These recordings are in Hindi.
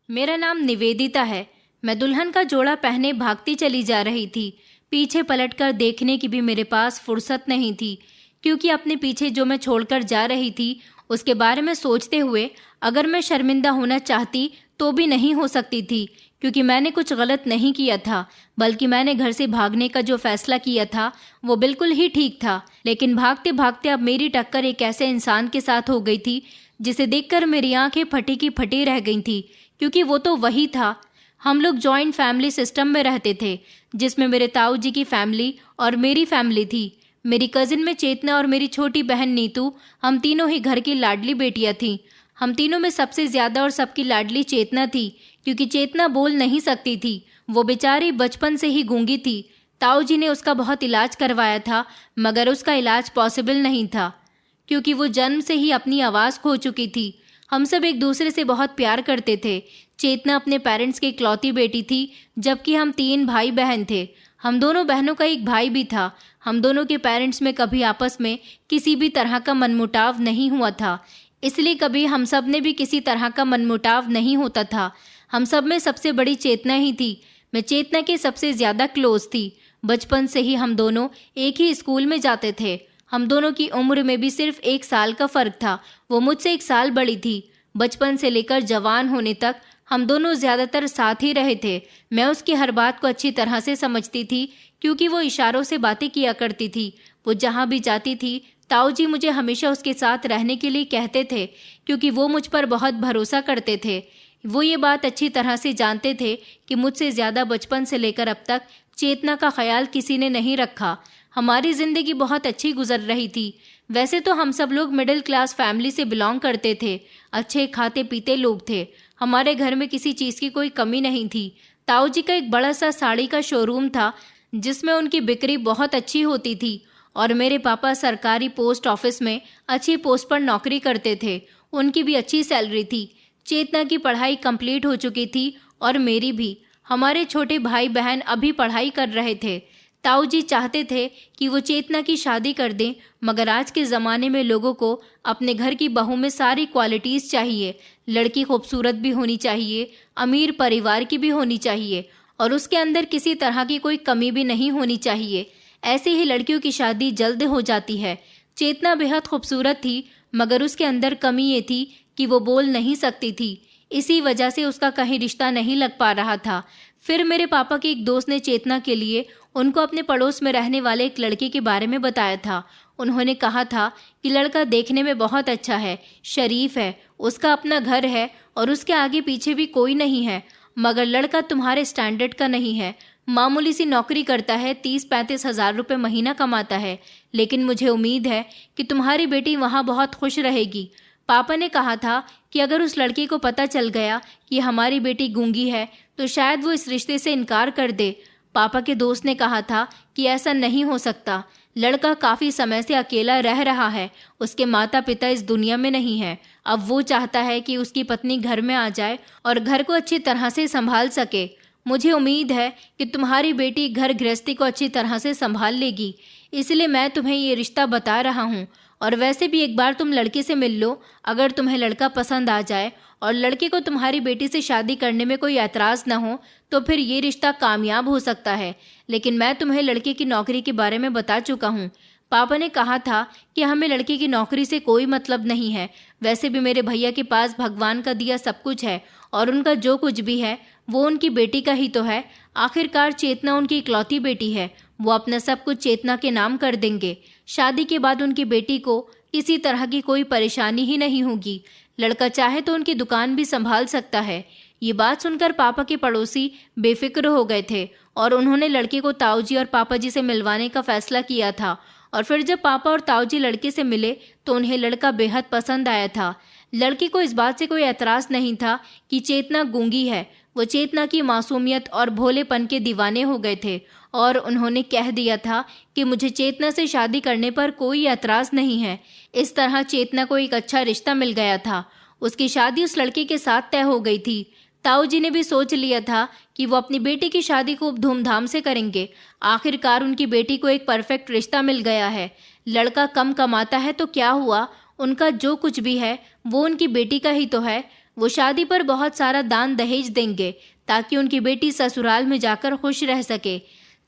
मेरा नाम निवेदिता है। मैं दुल्हन का जोड़ा पहने भागती चली जा रही थी। पीछे पलटकर देखने की भी मेरे पास फुर्सत नहीं थी, क्योंकि अपने पीछे जो मैं छोड़कर जा रही थी उसके बारे में सोचते हुए अगर मैं शर्मिंदा होना चाहती तो भी नहीं हो सकती थी, क्योंकि मैंने कुछ गलत नहीं किया था, बल्कि मैंने घर से भागने का जो फैसला किया था वो बिल्कुल ही ठीक था। लेकिन भागते भागते अब मेरी टक्कर एक ऐसे इंसान के साथ हो गई थी जिसे देखकर मेरी आंखें फटी की फटी रह गई थी, क्योंकि वो तो वही था। हम लोग जॉइंट फैमिली सिस्टम में रहते थे, जिसमें मेरे ताऊ जी की फैमिली और मेरी फैमिली थी। मेरी कजिन में चेतना और मेरी छोटी बहन नीतू, हम तीनों ही घर की लाडली बेटियां थीं। हम तीनों में सबसे ज्यादा और सबकी लाडली चेतना थी, क्योंकि चेतना बोल नहीं सकती थी। वो बेचारी बचपन से ही गूंगी थी। ताऊ जी ने उसका बहुत इलाज करवाया था, मगर उसका इलाज पॉसिबल नहीं था, क्योंकि वो जन्म से ही अपनी आवाज़ खो चुकी थी। हम सब एक दूसरे से बहुत प्यार करते थे। चेतना अपने पेरेंट्स की इकलौती बेटी थी, जबकि हम 3 भाई बहन थे। हम दोनों बहनों का एक भाई भी था। हम दोनों के पेरेंट्स में कभी आपस में किसी भी तरह का मनमुटाव नहीं हुआ था, इसलिए कभी हम सब ने भी किसी तरह का मनमुटाव नहीं होता था। हम सब में सबसे बड़ी चेतना ही थी। मैं चेतना के सबसे ज़्यादा क्लोज थी। बचपन से ही हम दोनों एक ही स्कूल में जाते थे। हम दोनों की उम्र में भी सिर्फ 1 साल का फ़र्क था। वो मुझसे 1 साल बड़ी थी। बचपन से लेकर जवान होने तक हम दोनों ज़्यादातर साथ ही रहे थे। मैं उसकी हर बात को अच्छी तरह से समझती थी, क्योंकि वो इशारों से बातें किया करती थी। वो जहाँ भी जाती थी, ताऊ जी मुझे हमेशा उसके साथ रहने के लिए कहते थे, क्योंकि वो मुझ पर बहुत भरोसा करते थे। वो ये बात अच्छी तरह से जानते थे कि मुझसे ज़्यादा बचपन से लेकर अब तक चेतना का ख्याल किसी ने नहीं रखा। हमारी ज़िंदगी बहुत अच्छी गुजर रही थी। वैसे तो हम सब लोग मिडिल क्लास फैमिली से बिलोंग करते थे। अच्छे खाते पीते लोग थे। हमारे घर में किसी चीज़ की कोई कमी नहीं थी। ताऊ जी का एक बड़ा सा साड़ी का शोरूम था, जिसमें उनकी बिक्री बहुत अच्छी होती थी। और मेरे पापा सरकारी पोस्ट ऑफिस में अच्छी पोस्ट पर नौकरी करते थे। उनकी भी अच्छी सैलरी थी। चेतना की पढ़ाई कंप्लीट हो चुकी थी और मेरी भी। हमारे छोटे भाई बहन अभी पढ़ाई कर रहे थे। ताऊ जी चाहते थे कि वो चेतना की शादी कर दें, मगर आज के ज़माने में लोगों को अपने घर की बहू में सारी क्वालिटीज़ चाहिए। लड़की खूबसूरत भी होनी चाहिए, अमीर परिवार की भी होनी चाहिए, और उसके अंदर किसी तरह की कोई कमी भी नहीं होनी चाहिए। ऐसे ही लड़कियों की शादी जल्द हो जाती है। चेतना बेहद खूबसूरत थी, मगर उसके अंदर कमी ये थी कि वो बोल नहीं सकती थी। इसी वजह से उसका कहीं रिश्ता नहीं लग पा रहा था। फिर मेरे पापा के एक दोस्त ने चेतना के लिए उनको अपने पड़ोस में रहने वाले एक लड़के के बारे में बताया था। उन्होंने कहा था कि लड़का देखने में बहुत अच्छा है, शरीफ है, उसका अपना घर है और उसके आगे पीछे भी कोई नहीं है, मगर लड़का तुम्हारे स्टैंडर्ड का नहीं है। मामूली सी नौकरी करता है, 30-35 हज़ार रुपये महीना कमाता है, लेकिन मुझे उम्मीद है कि तुम्हारी बेटी वहाँ बहुत खुश रहेगी। पापा ने कहा था कि अगर उस लड़के को पता चल गया कि हमारी बेटी गूंगी है तो शायद वो इस रिश्ते से इनकार कर दे। पापा के दोस्त ने कहा था कि ऐसा नहीं हो सकता। लड़का काफ़ी समय से अकेला रह रहा है, उसके माता पिता इस दुनिया में नहीं है। अब वो चाहता है कि उसकी पत्नी घर में आ जाए और घर को अच्छी तरह से संभाल सके। मुझे उम्मीद है कि तुम्हारी बेटी घर गृहस्थी को अच्छी तरह से संभाल लेगी, इसलिए मैं तुम्हें ये रिश्ता बता रहा हूँ। और वैसे भी एक बार तुम लड़के से मिल लो। अगर तुम्हें लड़का पसंद आ जाए और लड़के को तुम्हारी बेटी से शादी करने में कोई ऐतराज़ न हो तो फिर ये रिश्ता कामयाब हो सकता है। लेकिन मैं तुम्हें लड़के की नौकरी के बारे में बता चुका हूँ। पापा ने कहा था कि हमें लड़के की नौकरी से कोई मतलब नहीं है। वैसे भी मेरे भैया के पास भगवान का दिया सब कुछ है, और उनका जो कुछ भी है वो उनकी बेटी का ही तो है। आखिरकार चेतना उनकी इकलौती बेटी है। वो अपना सब कुछ चेतना के नाम कर देंगे। शादी के बाद उनकी बेटी को किसी तरह की कोई परेशानी ही नहीं होगी। लड़का चाहे तो उनकी दुकान भी संभाल सकता है। ये बात सुनकर पापा के पड़ोसी बेफिक्र हो गए थे और उन्होंने लड़के को ताऊ जी और पापा जी से मिलवाने का फैसला किया था। और फिर जब पापा और ताऊ जी लड़के से मिले तो उन्हें लड़का बेहद पसंद आया था। लड़के को इस बात से कोई एतराज़ नहीं था कि चेतना गूंगी है। वो चेतना की मासूमियत और भोलेपन के दीवाने हो गए थे और उन्होंने कह दिया था कि मुझे चेतना से शादी करने पर कोई एतराज़ नहीं है। इस तरह चेतना को एक अच्छा रिश्ता मिल गया था। उसकी शादी उस लड़के के साथ तय हो गई थी। ताऊ जी ने भी सोच लिया था कि वो अपनी बेटी की शादी खूब धूमधाम से करेंगे। आखिरकार उनकी बेटी को एक परफेक्ट रिश्ता मिल गया है। लड़का कम कमाता है तो क्या हुआ, उनका जो कुछ भी है वो उनकी बेटी का ही तो है। वो शादी पर बहुत सारा दान दहेज देंगे ताकि उनकी बेटी ससुराल में जाकर खुश रह सके।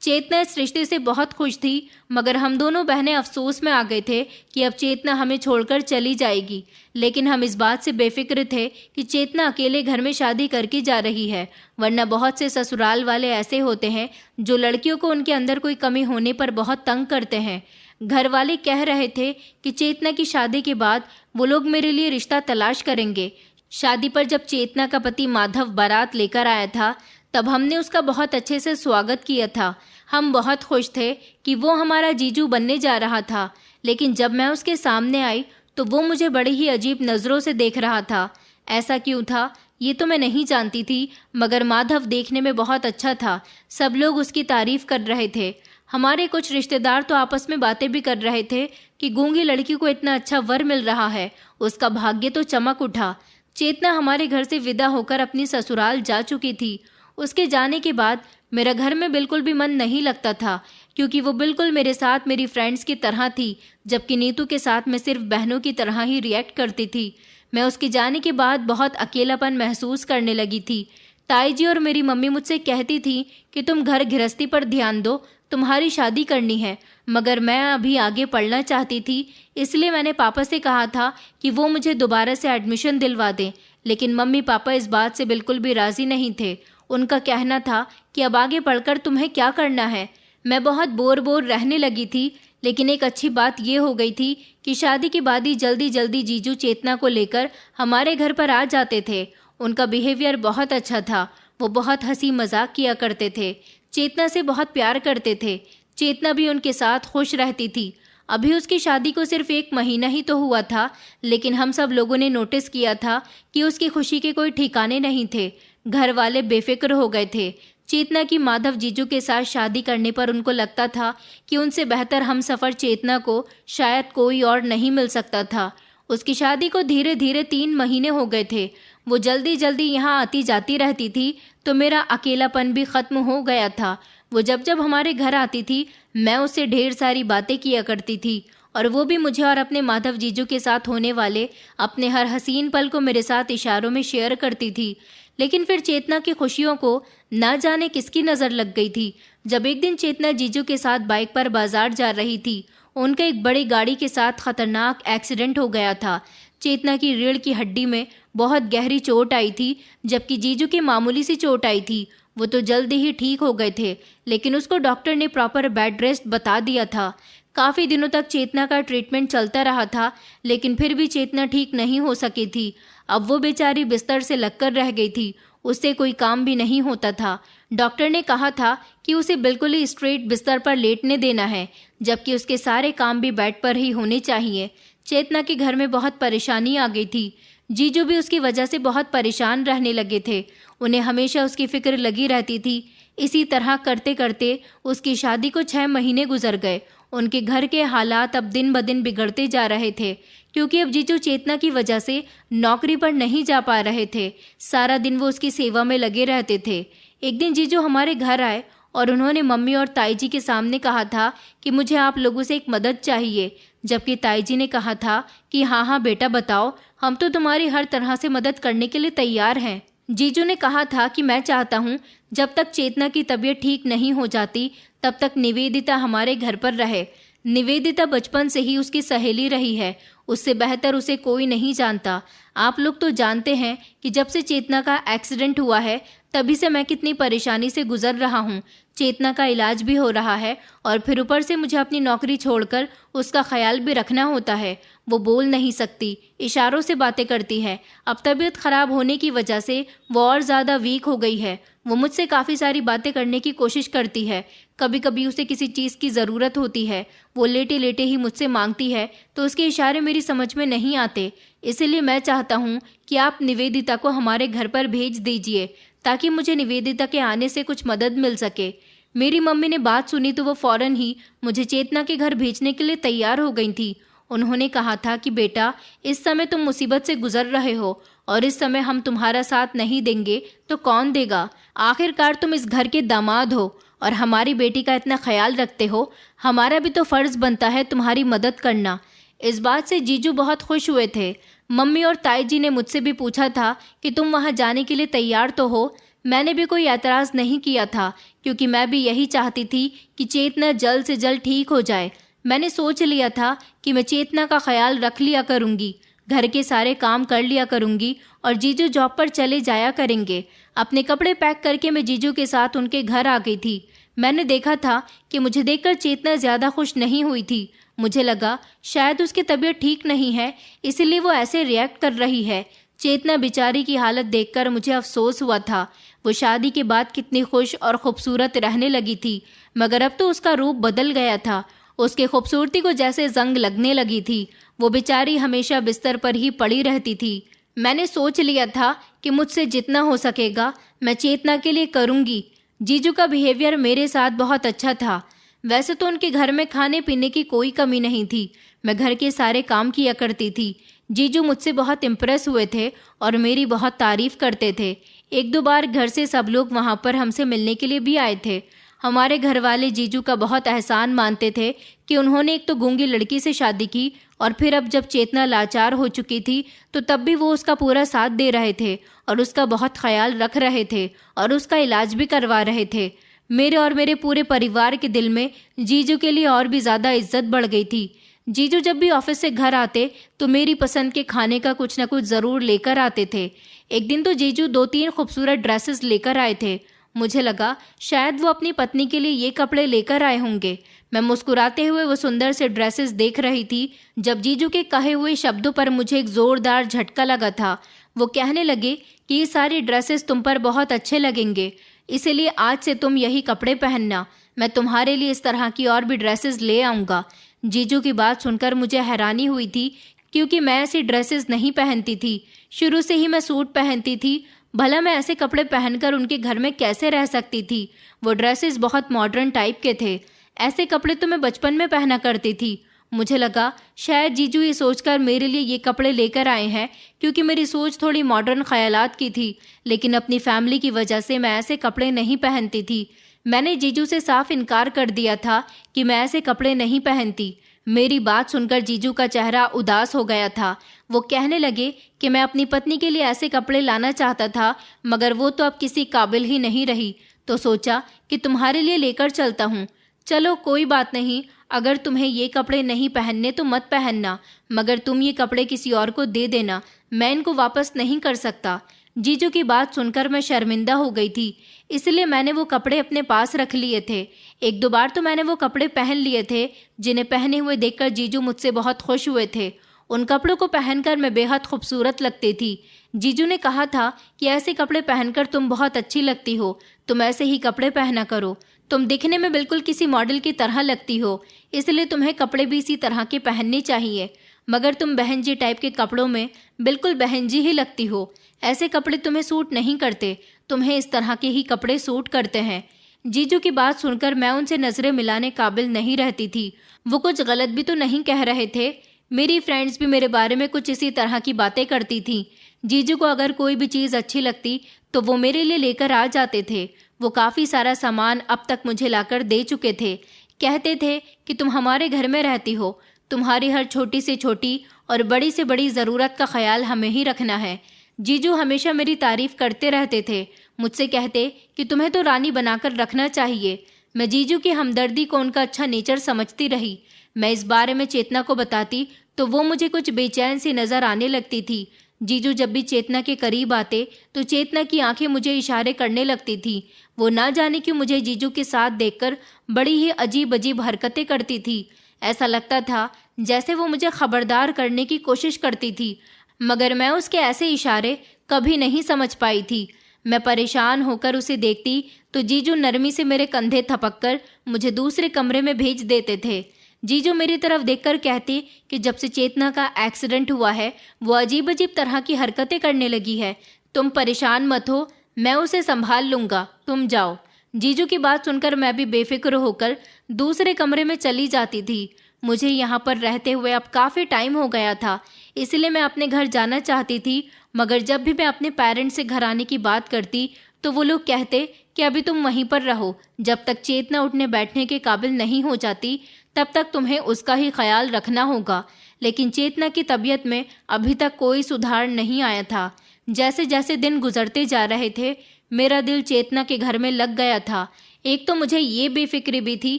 चेतना इस रिश्ते से बहुत खुश थी, मगर हम दोनों बहनें अफसोस में आ गए थे कि अब चेतना हमें छोड़कर चली जाएगी। लेकिन हम इस बात से बेफिक्र थे कि चेतना अकेले घर में शादी करके जा रही है, वरना बहुत से ससुराल वाले ऐसे होते हैं जो लड़कियों को उनके अंदर कोई कमी होने पर बहुत तंग करते हैं। घर वाले कह रहे थे कि चेतना की शादी के बाद वो लोग मेरे लिए रिश्ता तलाश करेंगे। शादी पर जब चेतना का पति माधव बारात लेकर आया था, तब हमने उसका बहुत अच्छे से स्वागत किया था। हम बहुत खुश थे कि वो हमारा जीजू बनने जा रहा था। लेकिन जब मैं उसके सामने आई तो वो मुझे बड़ी ही अजीब नज़रों से देख रहा था। ऐसा क्यों था ये तो मैं नहीं जानती थी, मगर माधव देखने में बहुत अच्छा था। सब लोग उसकी तारीफ कर रहे थे। हमारे कुछ रिश्तेदार तो आपस में बातें भी कर रहे थे कि गूंगी लड़की को इतना अच्छा वर मिल रहा है, उसका भाग्य तो चमक उठा। चेतना हमारे घर से विदा होकर अपनी ससुराल जा चुकी थी। उसके जाने के बाद मेरा घर में बिल्कुल भी मन नहीं लगता था, क्योंकि वो बिल्कुल मेरे साथ मेरी फ्रेंड्स की तरह थी, जबकि नीतू के साथ मैं सिर्फ बहनों की तरह ही रिएक्ट करती थी। मैं उसके जाने के बाद बहुत अकेलापन महसूस करने लगी थी। ताई जी और मेरी मम्मी मुझसे कहती थी कि तुम घर गृहस्थी पर ध्यान दो, तुम्हारी शादी करनी है। मगर मैं अभी आगे पढ़ना चाहती थी, इसलिए मैंने पापा से कहा था कि वो मुझे दोबारा से एडमिशन दिलवा दें। लेकिन मम्मी पापा इस बात से बिल्कुल भी राज़ी नहीं थे। उनका कहना था कि अब आगे पढ़कर तुम्हें क्या करना है। मैं बहुत बोर रहने लगी थी। लेकिन एक अच्छी बात ये हो गई थी कि शादी के बाद ही जल्दी जल्दी जीजू चेतना को लेकर हमारे घर पर आ जाते थे। उनका बिहेवियर बहुत अच्छा था। वो बहुत हंसी मजाक किया करते थे, चेतना से बहुत प्यार करते थे। चेतना भी उनके साथ खुश रहती थी। अभी उसकी शादी को सिर्फ 1 महीना ही तो हुआ था, लेकिन हम सब लोगों ने नोटिस किया था कि उसकी खुशी के कोई ठिकाने नहीं थे। घर वाले बेफिक्र हो गए थे। चेतना की माधव जीजू के साथ शादी करने पर उनको लगता था कि उनसे बेहतर हम सफ़र चेतना को शायद कोई और नहीं मिल सकता था। उसकी शादी को धीरे धीरे 3 महीने हो गए थे। वो जल्दी जल्दी यहाँ आती जाती रहती थी, तो मेरा अकेलापन भी ख़त्म हो गया था। वो जब जब हमारे घर आती थी, मैं उससे ढेर सारी बातें किया करती थी, और वो भी मुझे और अपने माधव जीजू के साथ होने वाले अपने हर हसीन पल को मेरे साथ इशारों में शेयर करती थी। लेकिन फिर चेतना की खुशियों को ना जाने किसकी नज़र लग गई थी। जब एक दिन चेतना जीजू के साथ बाइक पर बाजार जा रही थी, उनका एक बड़ी गाड़ी के साथ खतरनाक एक्सीडेंट हो गया था। चेतना की रीढ़ की हड्डी में बहुत गहरी चोट आई थी, जबकि जीजू की मामूली सी चोट आई थी। वो तो जल्दी ही ठीक हो गए थे, लेकिन उसको डॉक्टर ने प्रॉपर बेड रेस्ट बता दिया था। काफ़ी दिनों तक चेतना का ट्रीटमेंट चलता रहा था, लेकिन फिर भी चेतना ठीक नहीं हो सकी थी। अब वो बेचारी बिस्तर से लगकर रह गई थी। उससे कोई काम भी नहीं होता था। डॉक्टर ने कहा था कि उसे बिल्कुल ही स्ट्रेट बिस्तर पर लेटने देना है, जबकि उसके सारे काम भी बेड पर ही होने चाहिए। चेतना के घर में बहुत परेशानी आ गई थी। जीजू भी उसकी वजह से बहुत परेशान रहने लगे थे। उन्हें हमेशा उसकी फिक्र लगी रहती थी। इसी तरह करते करते उसकी शादी को 6 महीने गुजर गए। उनके घर के हालात अब दिन ब दिन बिगड़ते जा रहे थे, क्योंकि अब जीजू चेतना की वजह से नौकरी पर नहीं जा पा रहे थे। सारा दिन वो उसकी सेवा में लगे रहते थे। एक दिन जीजू हमारे घर आए और उन्होंने मम्मी और ताई जी के सामने कहा था कि मुझे आप लोगों से एक मदद चाहिए, जबकि ताई जी ने कहा था कि हाँ हाँ बेटा बताओ, हम तो तुम्हारी हर तरह से मदद करने के लिए तैयार हैं। जीजू ने कहा था कि मैं चाहता हूँ जब तक चेतना की तबीयत ठीक नहीं हो जाती तब तक निवेदिता हमारे घर पर रहे। निवेदिता बचपन से ही उसकी सहेली रही है, उससे बेहतर उसे कोई नहीं जानता। आप लोग तो जानते हैं कि जब से चेतना का एक्सीडेंट हुआ है तभी से मैं कितनी परेशानी से गुजर रहा हूँ। चेतना का इलाज भी हो रहा है और फिर ऊपर से मुझे अपनी नौकरी छोड़कर उसका ख्याल भी रखना होता है। वो बोल नहीं सकती, इशारों से बातें करती है। अब तबीयत खराब होने की वजह से वो और ज़्यादा वीक हो गई है। वो मुझसे काफ़ी सारी बातें करने की कोशिश करती है। कभी कभी उसे किसी चीज़ की ज़रूरत होती है, वो लेटे लेटे ही मुझसे मांगती है, तो उसके इशारे मेरी समझ में नहीं आते। इसलिए मैं चाहता हूँ कि आप निवेदिता को हमारे घर पर भेज दीजिए, ताकि मुझे निवेदिता के आने से कुछ मदद मिल सके। मेरी मम्मी ने बात सुनी तो वो फ़ौरन ही मुझे चेतना के घर भेजने के लिए तैयार हो गई थी। उन्होंने कहा था कि बेटा, इस समय तुम मुसीबत से गुजर रहे हो और इस समय हम तुम्हारा साथ नहीं देंगे तो कौन देगा। आखिरकार तुम इस घर के दामाद हो और हमारी बेटी का इतना ख्याल रखते हो, हमारा भी तो फ़र्ज़ बनता है तुम्हारी मदद करना। इस बात से जीजू बहुत खुश हुए थे। मम्मी और ताई जी ने मुझसे भी पूछा था कि तुम वहाँ जाने के लिए तैयार तो हो। मैंने भी कोई एतराज़ नहीं किया था, क्योंकि मैं भी यही चाहती थी कि चेतना जल्द से जल्द ठीक हो जाए। मैंने सोच लिया था कि मैं चेतना का ख्याल रख लिया करूँगी, घर के सारे काम कर लिया करूँगी और जीजू जॉब पर चले जाया करेंगे। अपने कपड़े पैक करके मैं जीजू के साथ उनके घर आ गई थी। मैंने देखा था कि मुझे देखकर चेतना ज़्यादा खुश नहीं हुई थी। मुझे लगा शायद उसकी तबीयत ठीक नहीं है, इसलिए वो ऐसे रिएक्ट कर रही है। चेतना बेचारी की हालत देखकर मुझे अफसोस हुआ था। वो शादी के बाद कितनी खुश और खूबसूरत रहने लगी थी, मगर अब तो उसका रूप बदल गया था। उसकी खूबसूरती को जैसे जंग लगने लगी थी। वो बेचारी हमेशा बिस्तर पर ही पड़ी रहती थी। मैंने सोच लिया था कि मुझसे जितना हो सकेगा मैं चेतना के लिए करूँगी। जीजू का बिहेवियर मेरे साथ बहुत अच्छा था। वैसे तो उनके घर में खाने पीने की कोई कमी नहीं थी। मैं घर के सारे काम किया करती थी। जीजू मुझसे बहुत इम्प्रेस हुए थे और मेरी बहुत तारीफ करते थे। एक दो बार घर से सब लोग वहाँ पर हमसे मिलने के लिए भी आए थे। हमारे घर वाले जीजू का बहुत एहसान मानते थे कि उन्होंने एक तो गूंगी लड़की से शादी की और फिर अब जब चेतना लाचार हो चुकी थी तो तब भी वो उसका पूरा साथ दे रहे थे और उसका बहुत ख्याल रख रहे थे और उसका इलाज भी करवा रहे थे। मेरे और मेरे पूरे परिवार के दिल में जीजू के लिए और भी ज़्यादा इज्जत बढ़ गई थी। जीजू जब भी ऑफिस से घर आते तो मेरी पसंद के खाने का कुछ न कुछ ज़रूर लेकर आते थे। एक दिन तो जीजू 2-3 खूबसूरत ड्रेसेस लेकर आए थे। मुझे लगा शायद वो अपनी पत्नी के लिए ये कपड़े लेकर आए होंगे। मैं मुस्कुराते हुए वो सुंदर से ड्रेसेस देख रही थी जब जीजू के कहे हुए शब्दों पर मुझे एक ज़ोरदार झटका लगा था। वो कहने लगे कि ये सारी ड्रेसेस तुम पर बहुत अच्छे लगेंगे, इसलिए आज से तुम यही कपड़े पहनना। मैं तुम्हारे लिए इस तरह की और भी ड्रेसेस ले आऊँगा। जीजू की बात सुनकर मुझे हैरानी हुई थी, क्योंकि मैं ऐसी ड्रेसेस नहीं पहनती थी। शुरू से ही मैं सूट पहनती थी। भला मैं ऐसे कपड़े पहनकर उनके घर में कैसे रह सकती थी। वो ड्रेसेस बहुत मॉडर्न टाइप के थे। ऐसे कपड़े तो मैं बचपन में पहना करती थी। मुझे लगा शायद जीजू ये सोचकर मेरे लिए ये कपड़े लेकर आए हैं, क्योंकि मेरी सोच थोड़ी मॉडर्न ख्यालात की थी। लेकिन अपनी फैमिली की वजह से मैं ऐसे कपड़े नहीं पहनती थी। मैंने जीजू से साफ इनकार कर दिया था कि मैं ऐसे कपड़े नहीं पहनती। मेरी बात सुनकर जीजू का चेहरा उदास हो गया था। वो कहने लगे कि मैं अपनी पत्नी के लिए ऐसे कपड़े लाना चाहता था, मगर वो तो अब किसी काबिल ही नहीं रही, तो सोचा कि तुम्हारे लिए लेकर चलता हूँ। चलो कोई बात नहीं, अगर तुम्हें ये कपड़े नहीं पहनने तो मत पहनना, मगर तुम ये कपड़े किसी और को दे देना, मैं इनको वापस नहीं कर सकता। जीजू की बात सुनकर मैं शर्मिंदा हो गई थी, इसलिए मैंने वो कपड़े अपने पास रख लिए थे। एक दो बार तो मैंने वो कपड़े पहन लिए थे, जिन्हें पहने हुए देखकर जीजू मुझसे बहुत खुश हुए थे। उन कपड़ों को पहनकर मैं बेहद खूबसूरत लगती थी। जीजू ने कहा था कि ऐसे कपड़े पहनकर तुम बहुत अच्छी लगती हो, तुम ऐसे ही कपड़े पहना करो। तुम दिखने में बिल्कुल किसी मॉडल की तरह लगती हो, इसलिए तुम्हें कपड़े भी इसी तरह के पहनने चाहिए। मगर तुम बहन जी टाइप के कपड़ों में बिल्कुल बहन जी ही लगती हो। ऐसे कपड़े तुम्हें सूट नहीं करते, तुम्हें इस तरह के ही कपड़े सूट करते हैं। जीजू की बात सुनकर मैं उनसे नजरें मिलाने काबिल नहीं रहती थी। वो कुछ गलत भी तो नहीं कह रहे थे। मेरी फ्रेंड्स भी मेरे बारे में कुछ इसी तरह की बातें करती थीं। जीजू को अगर कोई भी चीज़ अच्छी लगती तो वो मेरे लिए लेकर आ जाते थे। वो काफ़ी सारा सामान अब तक मुझे लाकर दे चुके थे। कहते थे कि तुम हमारे घर में रहती हो, तुम्हारी हर छोटी से छोटी और बड़ी से बड़ी ज़रूरत का ख्याल हमें ही रखना है। जीजू हमेशा मेरी तारीफ करते रहते थे। मुझसे कहते कि तुम्हें तो रानी बनाकर रखना चाहिए। मैं जीजू की हमदर्दी को उनका अच्छा नेचर समझती रही। मैं इस बारे में चेतना को बताती तो वो मुझे कुछ बेचैन सी नज़र आने लगती थी। जीजू जब भी चेतना के करीब आते तो चेतना की आंखें मुझे इशारे करने लगती थी। वो ना जाने क्यों मुझे जीजू के साथ देखकर बड़ी ही अजीब अजीब हरकतें करती थी। ऐसा लगता था जैसे वो मुझे खबरदार करने की कोशिश करती थी, मगर मैं उसके ऐसे इशारे कभी नहीं समझ पाई थी। मैं परेशान होकर उसे देखती तो जीजू नरमी से मेरे कंधे थपककर मुझे दूसरे कमरे में भेज देते थे। जीजू मेरी तरफ देखकर कहती कि जब से चेतना का एक्सीडेंट हुआ है वो अजीब अजीब तरह की हरकतें करने लगी है। तुम परेशान मत हो, मैं उसे संभाल लूँगा, तुम जाओ। जीजू की बात सुनकर मैं भी बेफिक्र होकर दूसरे कमरे में चली जाती थी। मुझे यहाँ पर रहते हुए अब काफ़ी टाइम हो गया था, इसलिए मैं अपने घर जाना चाहती थी। मगर जब भी मैं अपने पेरेंट्स से घर आने की बात करती तो वो लोग कहते कि अभी तुम वहीं पर रहो, जब तक चेतना उठने बैठने के काबिल नहीं हो जाती तब तक तुम्हें उसका ही ख्याल रखना होगा। लेकिन चेतना की तबीयत में अभी तक कोई सुधार नहीं आया था। जैसे जैसे दिन गुजरते जा रहे थे, मेरा दिल चेतना के घर में लग गया था। एक तो मुझे ये बेफिक्री भी थी